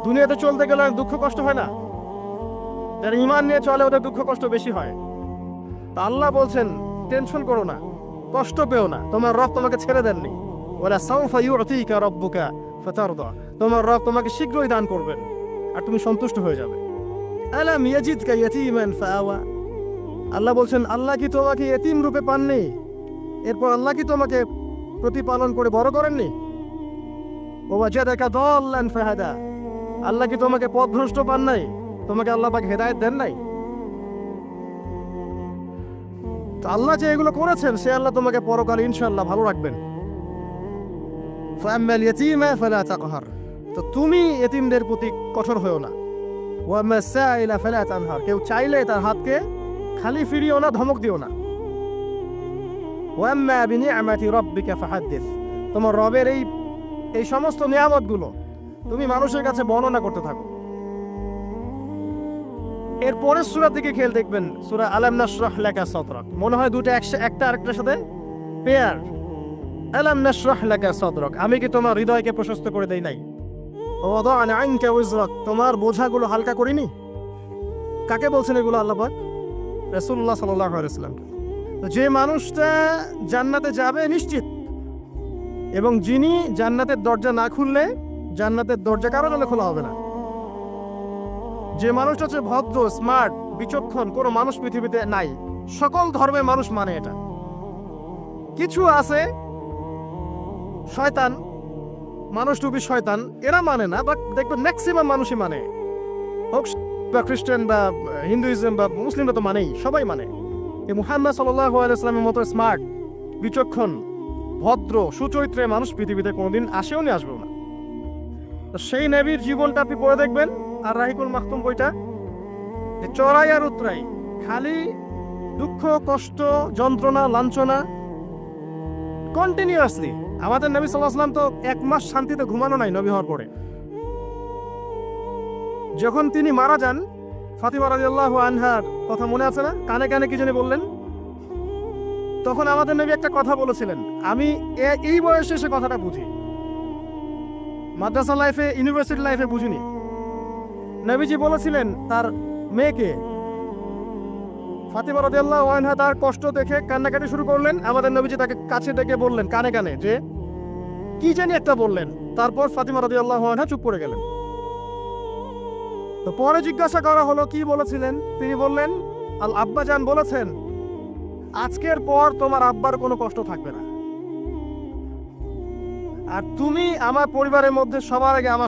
দুনিয়াতে চলতে গেলে দুঃখ কষ্ট হয় না? যারা ঈমান নিয়ে চলে ওদের দুঃখ কষ্ট বেশি হয়। তা আল্লাহ বলছেন টেনশন করো না, কষ্ট পেও না, তোমার রব তোমাকে ছেড়ে দেননি। ওয়ালা সাউফা ইউতিকা রাব্বুকা ফাতারদা, তোমার রব তোমাকে শীঘ্রই দান করবেন আর তুমি সন্তুষ্ট হয়ে যাবে। আলাম ইয়াজিদকা ইয়াতীমান ফাআওয়া, আল্লাহ বলছেন আল্লাহ কি তোমাকে ইতিম রূপে পাননি, এরপর আল্লাহ কি তোমাকে প্রতিপালন করে বড় করেননি? ওয়াজাদাকা দাল্লান ফাহাদা, আল্লাহ কি তোমাকে পথভ্রষ্ট পান নাই, তোমাকে আল্লাহ পাক হেদায়েত দেন নাই? তো আল্লাহ যে এগুলো করেছেন সে আল্লাহ তোমাকে পরকালে ইনশাআল্লাহ ভালো রাখবেন। ফাআম্মাল ইয়াতীমা ফালা তাকহার, তো তুমি এতিমদের প্রতি কঠোর হয়ো না। ওয়াম্মাস সাইলা ফালা তানহার, কেউ চাইলে তার হাতকে খালি ফিরিও না, ধমক দিও না। ওয়াম্মা বিনিআমাতি রাব্বিকা ফাহাদ্দিস, তোমার রবের এই সমস্ত নিয়ামতগুলো তুমি মানুষের কাছে বর্ণনা করতে থাকো। এর পরের সূরা দিকে খেয়াল দেখবেন, সূরা আলাম নাশরাহ লাকা সাদরাক, মনে হয় দুটো একটা আরেকটার সাথে পেয়ার। আলাম নাশরাহ লাকা সাদরাক, আমি কি তোমার হৃদয়কে প্রশস্ত করে দেই নাই? ওয়াদা'না আনকা ওয়িজরাক, তোমার বোঝাগুলো হালকা করিনি? কাকে বলছেন এগুলো আল্লাহ পাক? রাসূলুল্লাহ সাল্লাল্লাহু আলাইহি ওয়াসাল্লাম। তো যে মানুষটা জান্নাতে যাবে নিশ্চিত, এবং যিনি জান্নাতের দরজা না খুললে জান্নাতের দরজা কারো জন্য খোলা হবে না। যে মানুষটা হচ্ছে ভদ্র, স্মার্ট, বিচক্ষণ, কোনো মানুষ পৃথিবীতে নাই। সকল ধর্মের মানুষ মানে এটা। কিছু আছে শয়তান, মানুষ টুপি শয়তান, এরা মানে না, বাট দেখবেন ম্যাক্সিমাম মানুষই মানে, হোক বা খ্রিস্টান বা হিন্দুইজম বা মুসলিমরা তো মানেই, সবাই মানে। এই মুহাম্মদ সাল্লাল্লাহু আলাইহি ওয়াসাল্লামের মতো স্মার্ট, বিচক্ষণ, ভদ্র, সুচরিত্রের মানুষ পৃথিবীতে কোনোদিন আসেও নি, আসবেও না। তো সেই নবীর জীবনটা আপনি পড়ে দেখবেন, আর রাহিকুল মাখতুম বইটা, যে চড়াই আর উতরাই, খালি দুঃখ, কষ্ট, যন্ত্রণা, লাঞ্ছনা, কন্টিনিউয়াসলি। আমাদের নবী সাল্লাল্লাহু আলাইহি ওয়াসাল্লাম তো 1 মাস শান্তিতে ঘুমানো নাই নবী হওয়ার পরে। যখন তিনি মারা যান, ফাতিমা রাদিয়াল্লাহু আনহার কথা মনে আছে না? কানে কানে কি জানি বললেন, তখন আমাদের নবী একটা কথা বলেছিলেন, আমি এই বয়সে এসে কথাটা বুঝি, মাদ্রাসা লাইফে, ইউনিভার্সিটি লাইফে বুঝিনি। নবীজি বলেছিলেন তার মেয়েকে, ফাতিমা রাদিয়াল্লাহু আনহা তার কষ্ট দেখে কান্নাকাটি শুরু করলেন। আমাদের নবীজি তাকে কাছে ডেকে বললেন কানে কানে যে কি জানি একটা বললেন, তারপর ফাতিমা রাদিয়াল্লাহু আনহা চুপ করে গেলেন। তো পরে জিজ্ঞাসা করা হলো কি বলেছিলেন, তিনি বললেন আল আব্বাজান বলেছেন আজকের পর তোমার আব্বার কোনো কষ্ট থাকবে না, আর তুমি আমার পরিবারের মধ্যে সবার আগে আমার